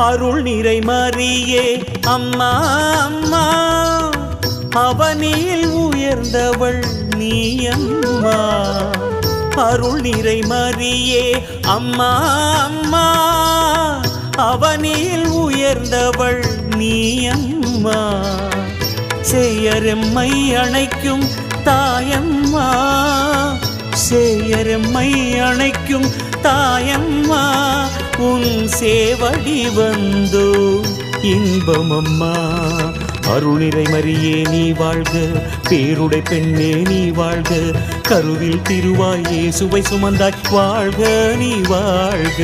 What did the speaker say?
அருள் நிறை மரியே அம்மா அம்மா அவனில் உயர்ந்தவள் நீ அம்மா அருள் நிறை மரியே அம்மா அம்மா அவனில் உயர்ந்தவள் நீ அம்மா சேயரெம்மை அணைக்கும் தாயம்மா சேயரெம்மை அணைக்கும் தாயம்மா உன் சேவடி வந்தோ இன்பமம்மா அருள் நிறை மரியே நீ வாழ்க பேருடை பெண்ணே நீ வாழ்க கருவில் திருவாய் இயேசுவை சுமந்தாய் வாழ்க நீ வாழ்க